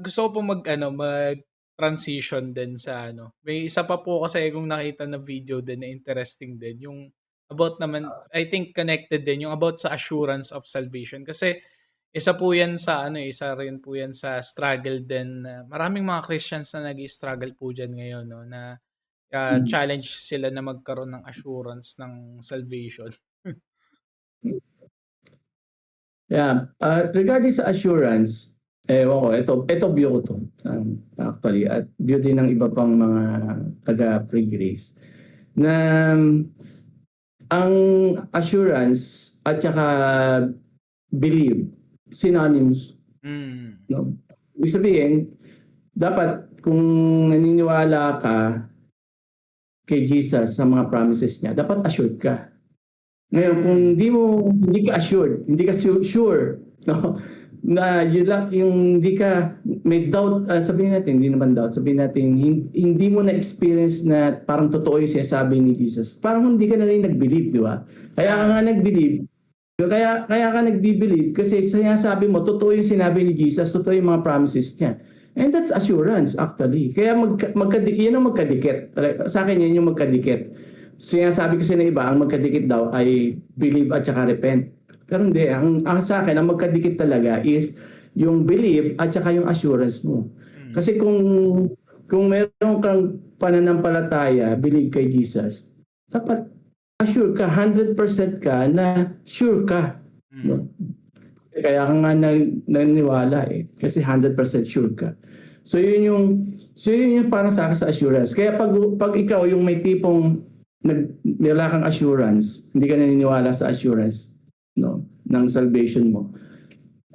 Gusto ko po mag-transition din sa may isa pa po kasi akong nakita na video din na interesting din, yung about naman I think connected din, yung about sa assurance of salvation. Kasi isa po 'yan sa isa rin po 'yan sa struggle din na maraming mga Christians na nag-i-struggle po diyan ngayon 'no, na, Mm. challenge sila na magkaroon ng assurance ng salvation. Yeah, regarding sa assurance, ewan ko, ito view ko 'to, actually at view din ng iba pang mga taga-Pre-Grace, na ang assurance at saka believe, synonymous, Hmm, 'no? Ibig sabihin, dapat kung naniniwala ka kay Jesus sa mga promises niya, dapat assured ka. Ngayon kung hmm, hindi ka assured, hindi ka sure, 'no, na yun lang yung hindi ka may doubt, sabihin natin hindi naman doubt, sabihin natin hindi mo na-experience na parang totoo yung sinasabi ni Jesus, parang hindi ka na rin nag-believe, di ba? Kaya ka ah, nga nag-believe, kaya ka nagbi-believe kasi sinasabi mo totoo yung sinabi ni Jesus, totoo yung mga promises niya. And that's assurance actually. Kaya yan ang magkadikit. Sa akin yan yung magkadikit. Sinasabi kasi ng iba, ang magkadikit daw ay believe at saka repent. Pero hindi, ang sa akin, ang magkadikit talaga is yung believe at saka yung assurance mo. hmm, Kasi kung meron kang pananampalataya, believe kay Jesus, dapat assure ka, 100% ka na sure ka. hmm, No? Kaya ka nga naniniwala eh. Kasi 100% sure ka. So yun yung parang sa akin sa assurance. Kaya pag ikaw yung may tipong wala kang assurance, hindi ka naniniwala sa assurance, no, ng salvation mo.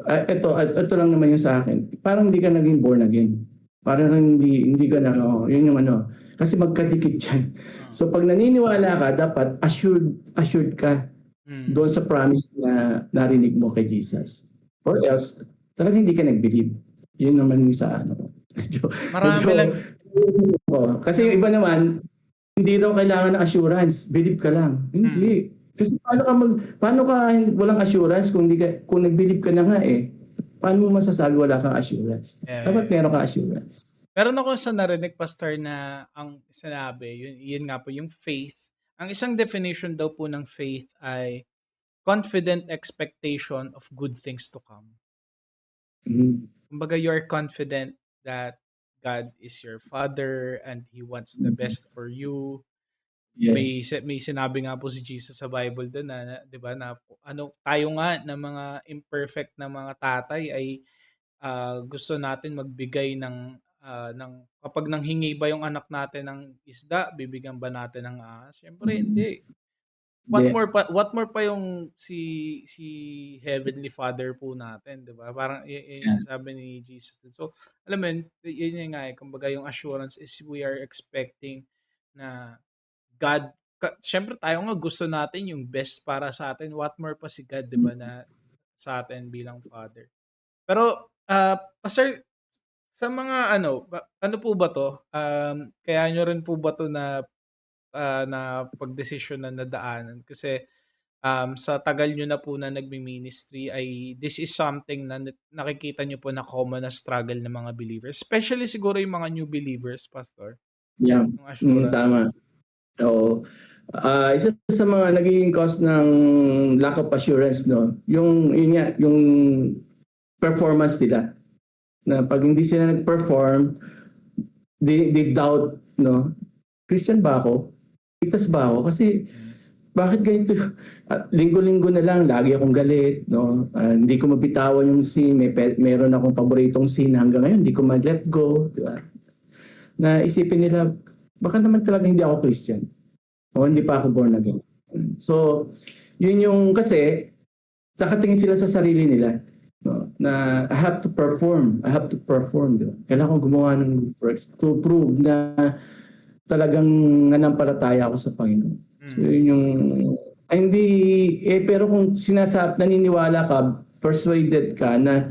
Ito lang naman yung sa akin. Parang hindi ka naging born again. Parang hindi ka na, yun yung kasi magkadikit yan. ah, So pag naniniwala ka, dapat assured ka hmm. doon sa promise na narinig mo kay Jesus. Or else, talagang hindi ka nag-believe. Yun naman yung sa medyo, Marami medyo, lang kasi yung nam iba naman, hindi daw kailangan ng assurance, believe ka lang. hmm, Hindi. Kasi paano ka walang assurance kung nag-believe ka na nga eh. Paano mo masasabi wala kang assurance? Dapat eh meron kang assurance. meron ako sa narinig pastor na ang sinabi, yun nga po yung faith. Ang isang definition daw po ng faith ay confident expectation of good things to come. Mm. Kumbaga you're confident that God is your father and he wants the Mm. best for you. Yes. May sinabi nga po si Jesus sa Bible dun na 'di ba na tayo nga na mga imperfect na mga tatay ay gusto natin magbigay ng kapag nanghingi ba yung anak natin ng isda, bibigyan ba natin ng ahas? Siyempre Mm. hindi. Hindi. What more pa yung si Heavenly Father po natin, 'di ba? Parang Yeah. yung sabi ni Jesus din. So, alam mo yun yun nga, kumbaga yung assurance is we are expecting na God siyempre tayo nga gusto natin yung best para sa atin, what more pa si God, 'di ba, na sa atin bilang Father. Pero, pastor, sa mga ano po ba 'to, kaya niyo rin po ba 'to na pagdesisyon na nadaanan? Kasi, sa tagal niyo na po na nagmi-ministry ay this is something na nakikita niyo po na common na struggle ng mga believers, especially siguro yung mga new believers, pastor, Yeah. yung assurance. Tama. Oo. Isa sa mga nagiging cause ng lack of assurance, 'no, yun nga, yung performance nila. Na 'pag hindi sila nag-perform, they doubt, 'no, Christian ba ako? Ligtas ba ako? Kasi Hmm, bakit ganito, linggo-linggo na lang lagi akong galit, 'no, hindi ko mabitawan yung sin, meron akong paboritong sin hanggang ngayon hindi ko ma-let go, 'di ba? Na isipin nila, baka naman talaga hindi ako Christian o hindi hmm, pa ako born again. So, yun yung kasi nakatingin sila sa sarili nila, 'no, na I have to perform, 'di ba? Kailangan kong gumawa ng good works to prove na talagang nanampalataya ako sa Panginoon. So hmm, yun yung hindi pero kung naniniwala ka, persuaded ka na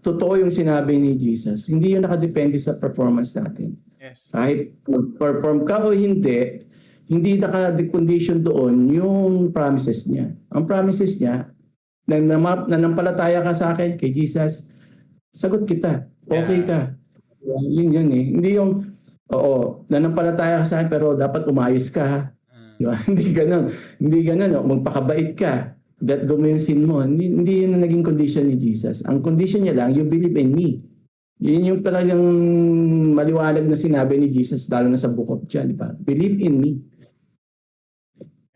totoo yung sinabi ni Jesus, hindi yun nakadepende sa performance natin. yes. Kahit mag-perform ka o hindi, hindi naka-condition doon yung promises niya. Ang promises niya, nanampalataya ka sa akin kay Jesus, sagot kita. okay Yeah. ka. Yun yun eh. Hindi yung, oo, nanampalataya ka sa akin pero dapat umayos ka ha. Di ba? Hindi ganun. Hindi ganun. Oh. Magpakabait ka. Let go mo yung sin mo. Hindi yun ang naging condition ni Jesus. Ang condition niya lang, you believe in me. Yun yung talagang maliwanag na sinabi ni Jesus lalo na sa book of John. Di ba? Believe in me.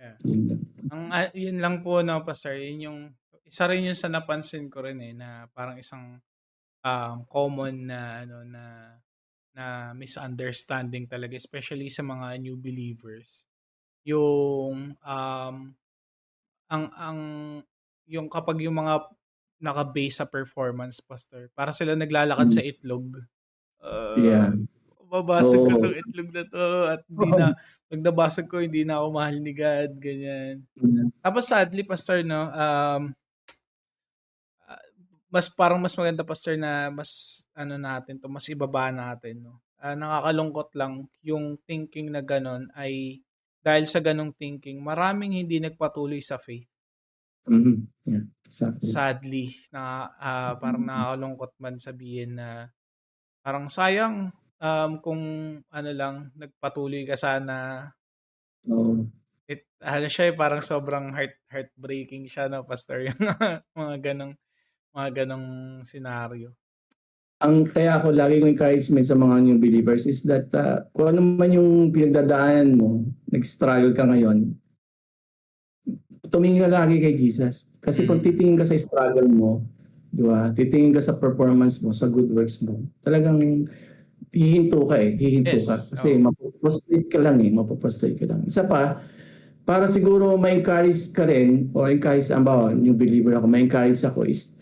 Yeah. Yun lang. Yun lang po no, Pastor, yun yung isa rin yung sa napansin ko rin na parang isang common na na misunderstanding talaga especially sa mga new believers. Yung ang yung kapag yung mga naka-base sa performance, Pastor, para sila naglalakad Mm. sa itlog. Yeah. Mababasag ko Oo. 'tong itlog na 'to at hindi na 'pag nabasag ko hindi na ako mahal ni God, ganyan. Tapos sadly, Pastor 'no, ah, mas maganda, Pastor, na mas ano natin 'to, mas ibaba natin 'no. Nakakalungkot lang yung thinking na gano'n ay dahil sa gano'ng thinking maraming hindi nagpatuloy sa faith. Mhm. Yeah, exactly. Sadly parang nakakalungkot man sabihin na parang sayang, kung ano lang nagpatuloy ka sana. Oo. Ano siya, parang sobrang heartbreaking siya 'no, Pastor, yung mga mga gano'ng senaryo. Ang kaya ako lagi kong encouragement sa mga new believers is that kung ano man yung pinagdadaanan mo, nag-struggle ka ngayon, tumingin ka lagi kay Jesus. Kasi kung Mm. titingin ka sa struggle mo, di ba? Titingin ka sa performance mo, sa good works mo, talagang hihinto ka eh, hihinto ka. Yes, Kasi oo. mapoprostrate ka lang eh, mapoprostrate ka lang. Isa pa, para siguro ma-encourage ka rin, or encourage, new believer ako, ma-encourage ako is,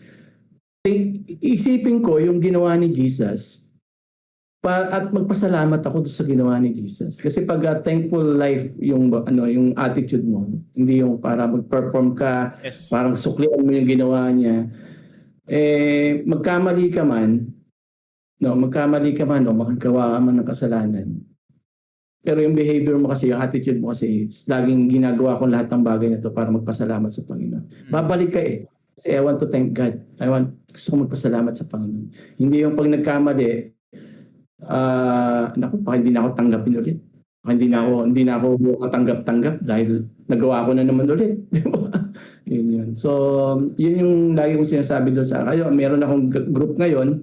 isipin ko yung ginawa ni Jesus at magpasalamat ako doon sa ginawa ni Jesus. Kasi pag thankful life yung yung attitude mo, hindi yung para mag-perform ka, Yes. parang suklian mo yung ginawa niya. Magkamali ka man, no, magkamali ka man o makagawa ka man ng kasalanan. Pero yung behavior mo kasi, yung attitude mo kasi, laging ginagawa ko lahat ng bagay na to para magpasalamat sa Panginoon. Mm. Babalik ka eh. Kasi I want to thank God. Gusto ko magpasalamat sa Panginoon. Hindi yung pag nagkamali, naku, baka hindi na ako tanggapin ulit. Baka Yeah. hindi na ako katanggap-tanggap dahil nagawa ko na naman ulit. Di ba? Yun yun. So, yun yung lagi kong sinasabi doon sa kayo. Meron akong group ngayon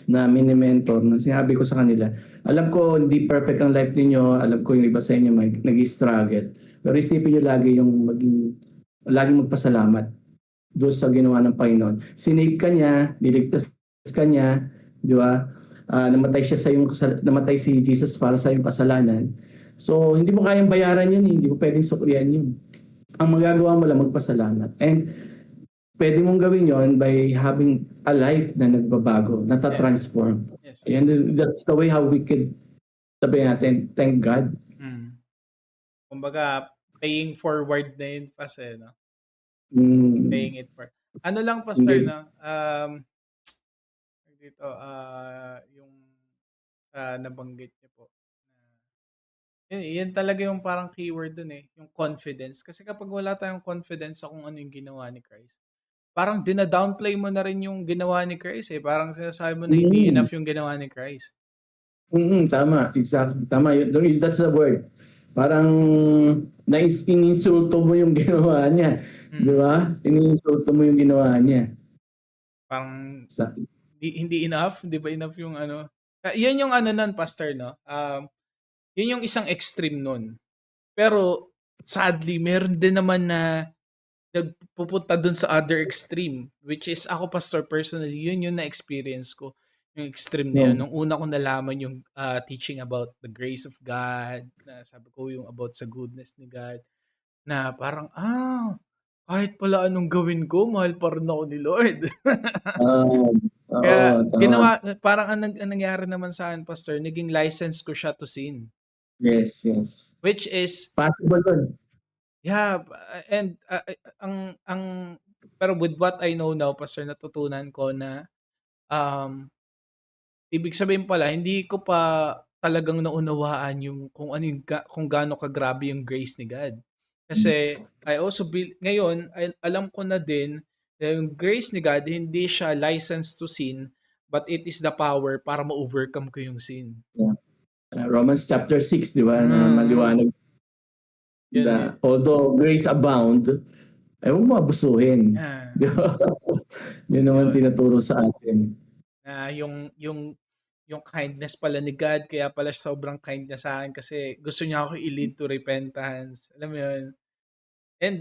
na mini-mentor. Nung sinabi ko sa kanila, alam ko hindi perfect ang life ninyo. Alam ko yung iba sa inyo nag-struggle. Pero isipin nyo lagi yung laging magpasalamat doon sa ginawa ng Panginoon. Sinave ka niya, niligtas ka niya, di ba? Namatay siya sa yung namatay si Jesus para sa yung kasalanan. So hindi mo kayang bayaran yun, hindi mo pwedeng suklian yun. Ang magagawa mo lang magpasalamat. And pwede mong gawin yon by having a life na nagbabago, Yes. nata-transform. Yes. And that's the way how we could sabi natin, thank God. Mm. Kumbaga paying forward na yun, Pas, 'no? Mm, Paying it for ano lang, Pastor, hindi. 'no, dito, yung nabanggit niyo po na yan talaga yung parang keyword dun, yung confidence. Kasi kapag wala tayong confidence sa kung ano yung ginawa ni Christ, parang dina-downplay mo na rin yung ginawa ni Christ, Parang sinasabi mo na hindi Mm, enough yung ginawa ni Christ. tama, exactly. Tama, that's the word. Parang ininsulto mo yung ginawa niya. Di Mm. ba? Ininsulto mo yung ginawa niya. Parang Sa, hindi enough, 'di ba enough yung ano, 'yun yung ano nun, Pastor, 'no, 'yun yung isang extreme nun. Pero sadly meron din naman na nagpupunta dun sa other extreme, which is ako, Pastor, personally, yun yung na-experience ko, yung extreme na yun. no. Nung una kong nalaman yung teaching about the grace of God, na sabi ko yung about sa goodness ni God, na parang, kahit pala anong gawin ko, mahal pa rin ako ni Lord. Oo, oo, Kaya tama. parang ang nangyari naman sa akin, Pastor, naging license ko siya to sin. Yes, yes. Which is, Possible yun. yeah, and ang pero with what I know now, Pastor, natutunan ko na um, ibig sabihin pala hindi ko pa talagang naunawaan yung kung ano yung kung gaano kagrabe yung grace ni God. Kasi I also ngayon alam ko na din na yung grace ni God hindi siya license to sin, but it is the power para ma-overcome ko yung sin. Yeah. Romans chapter 6, 'di ba, na Mm, maliwanag yun eh. na although grace abound, ay huwag mo abusuhin. Ah, 'Di ba? Yun naman yun. tinuturo sa atin. Na yung kindness pala ni God kaya pala sobrang kind niya sa'kin kasi gusto niya ako i-lead to repentance, alam mo yun? And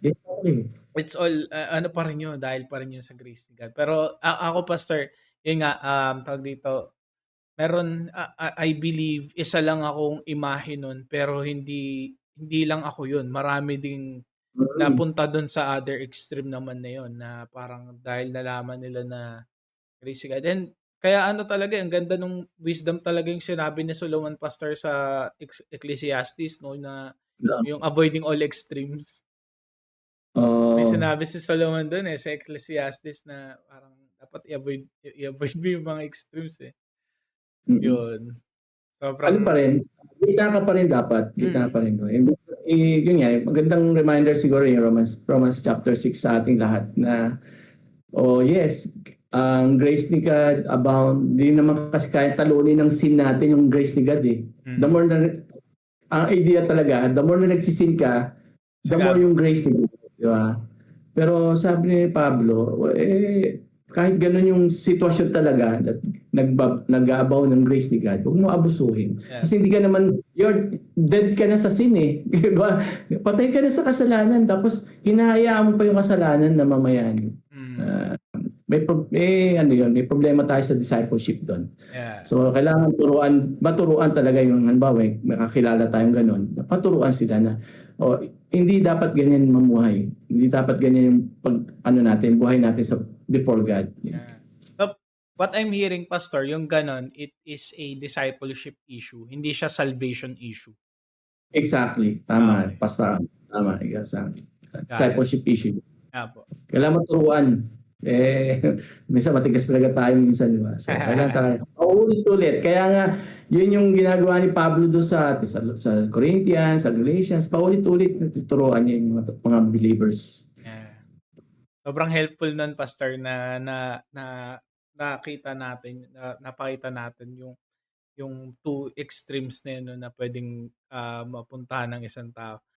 Exactly. it's all ano pa rin yun, dahil pa rin yun sa grace ni God. Pero ako pastor, yun nga, tawag dito, meron I believe isa lang akong imahe nun pero hindi hindi lang ako yun, marami ding Mm. napunta dun sa other extreme naman na yun na parang dahil nalaman nila na grace ni God. And kaya ano talaga, ang ganda nung wisdom talaga yung sinabi ni Solomon pastor sa Ecclesiastes 'no, na Yeah. yung avoiding all extremes. May Oo. sinabi si Solomon dun, eh, sa Ecclesiastes na parang dapat i-avoid mo yung mga extremes, eh, Mm. yun. Ano pa Sobrang rin, gitna ka pa rin dapat, gitna ka pa mm, rin 'no. Yun nga, magandang reminder siguro yung Romans chapter 6 sa ating lahat na, oh yes, ang grace ni God abound, di naman kasi kaya talunin ng sin natin yung grace ni God, eh. The mm. more na ang idea talaga, the more na nagsisin ka, the more Sagab yung grace ni God, di ba? Pero sabi ni Pablo, eh, kahit ganun yung sitwasyon talaga that nag-aabaw ng grace ni God, huwag mo abusuhin. yeah, Kasi hindi ka naman, you're dead ka na sa sin eh. Diba? Patay ka na sa kasalanan, tapos hinahayaan mo pa yung kasalanan na mamayani. mm, Ah, may problema tayo sa discipleship doon. yeah, So kailangan maturuan talaga yung halimbawa, makakilala tayong ganun, paturuan sila na hindi dapat ganyan mamuhay. Hindi dapat ganyan yung natin, buhay natin sa before God. Yeah. yeah. So, what I'm hearing pastor, yung gano'n, it is a discipleship issue, hindi siya salvation issue. Exactly, tama, Okey, pastor. Tama, exactly. got it. Discipleship issue. Opo. Kailangan maturuan. Eh, minsan matigas talaga tayo minsan, di ba? So, kailangan talaga. Paulit-ulit. Kaya nga, yun yung ginagawa ni Pablo doon sa Corinthians, sa Galatians. Paulit-ulit na tuturuan niya yung mga believers. Yeah. Sobrang helpful nun pastor na na na nakita natin, napakita natin yung two extremes na yun 'no, na puwedeng, mapuntahan ng isang tao.